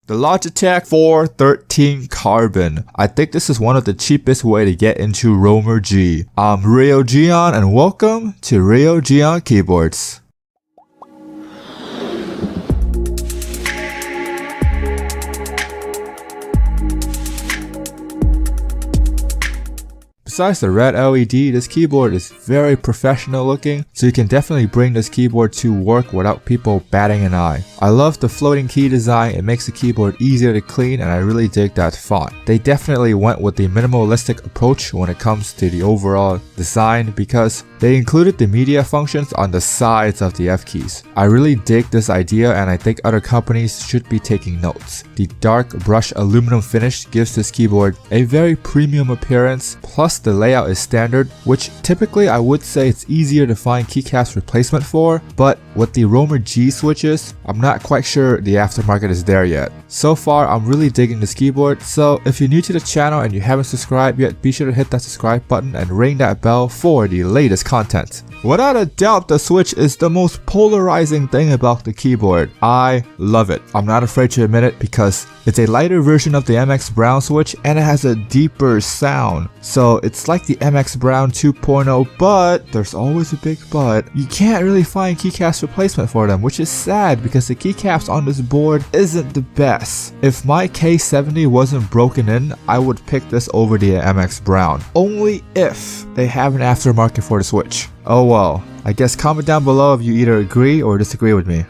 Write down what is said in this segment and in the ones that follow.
The Logitech G413 Carbon. I think this is one of the cheapest way to get into Roamer G. I'm Rio Gion and welcome to Rio Gion Keyboards. Besides the red LED, this keyboard is very professional looking, so you can definitely bring this keyboard to work without people batting an eye. I love the floating key design, it makes the keyboard easier to clean and I really dig that font. They definitely went with the minimalistic approach when it comes to the overall design because they included the media functions on the sides of the F keys. I really dig this idea and I think other companies should be taking notes. The dark brush aluminum finish gives this keyboard a very premium appearance, plus the layout is standard, which typically I would say it's easier to find keycaps replacement for, but with the Roamer G switches, I'm not quite sure the aftermarket is there yet. So far, I'm really digging this keyboard, so if you're new to the channel and you haven't subscribed yet, be sure to hit that subscribe button and ring that bell for the latest content. Without a doubt, the Switch is the most polarizing thing about the keyboard. I love it. I'm not afraid to admit it because it's a lighter version of the MX Brown Switch and it has a deeper sound. So it's like the MX Brown 2.0, but there's always a big but. You can't really find keycaps replacement for them, which is sad because the keycaps on this board isn't the best. If my K70 wasn't broken in, I would pick this over the MX Brown. Only if they have an aftermarket for the Switch. Oh well, I guess comment down below if you either agree or disagree with me.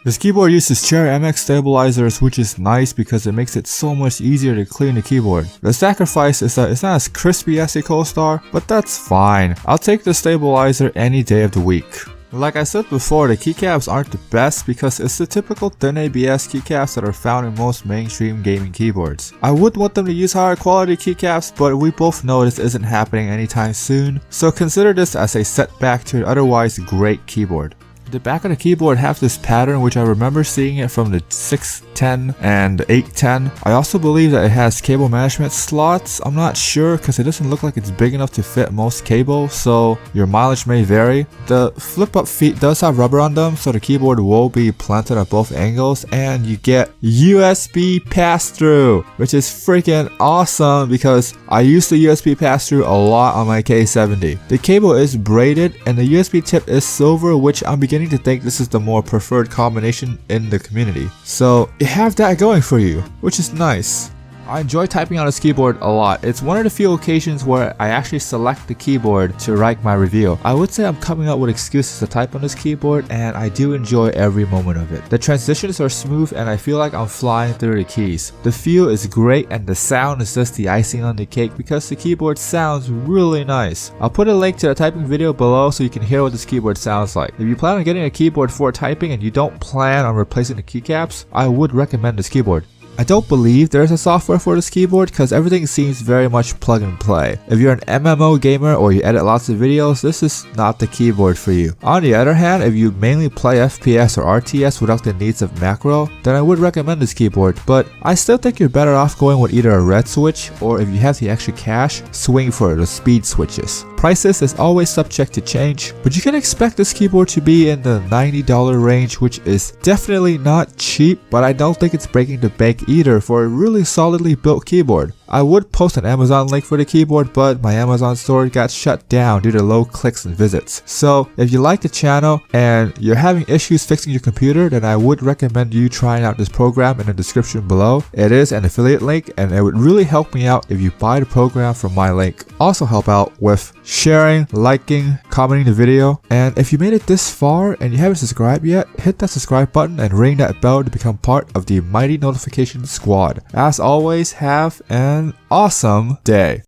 This keyboard uses Cherry MX stabilizers, which is nice because it makes it so much easier to clean the keyboard. The sacrifice is that it's not as crispy as the Cold-Star, but that's fine. I'll take the stabilizer any day of the week. Like I said before, the keycaps aren't the best because it's the typical thin ABS keycaps that are found in most mainstream gaming keyboards. I would want them to use higher quality keycaps, but we both know this isn't happening anytime soon, so consider this as a setback to an otherwise great keyboard. The back of the keyboard has this pattern, which I remember seeing it from the 610 and 810. I also believe that it has cable management slots. I'm not sure because it doesn't look like it's big enough to fit most cables, so your mileage may vary. The flip up feet does have rubber on them, so the keyboard will be planted at both angles, and you get USB pass-through, which is freaking awesome because I use the USB pass-through a lot on my K70. The cable is braided and the USB tip is silver, which I'm beginning to think this is the more preferred combination in the community. So you have that going for you, which is nice. I enjoy typing on this keyboard a lot. It's one of the few occasions where I actually select the keyboard to write my review. I would say I'm coming up with excuses to type on this keyboard and I do enjoy every moment of it. The transitions are smooth and I feel like I'm flying through the keys. The feel is great and the sound is just the icing on the cake because the keyboard sounds really nice. I'll put a link to the typing video below so you can hear what this keyboard sounds like. If you plan on getting a keyboard for typing and you don't plan on replacing the keycaps, I would recommend this keyboard. I don't believe there's a software for this keyboard because everything seems very much plug and play. If you're an MMO gamer or you edit lots of videos, this is not the keyboard for you. On the other hand, if you mainly play FPS or RTS without the needs of macro, then I would recommend this keyboard, but I still think you're better off going with either a red switch or if you have the extra cash, swing for the speed switches. Prices is always subject to change, but you can expect this keyboard to be in the $90 range, which is definitely not cheap, but I don't think it's breaking the bank either for a really solidly built keyboard. I would post an Amazon link for the keyboard, but my Amazon store got shut down due to low clicks and visits. So if you like the channel and you're having issues fixing your computer, then I would recommend you trying out this program in the description below. It is an affiliate link and it would really help me out if you buy the program from my link. Also help out with sharing, liking, commenting the video. And if you made it this far and you haven't subscribed yet, hit that subscribe button and ring that bell to become part of the mighty notification squad. As always, have an awesome day.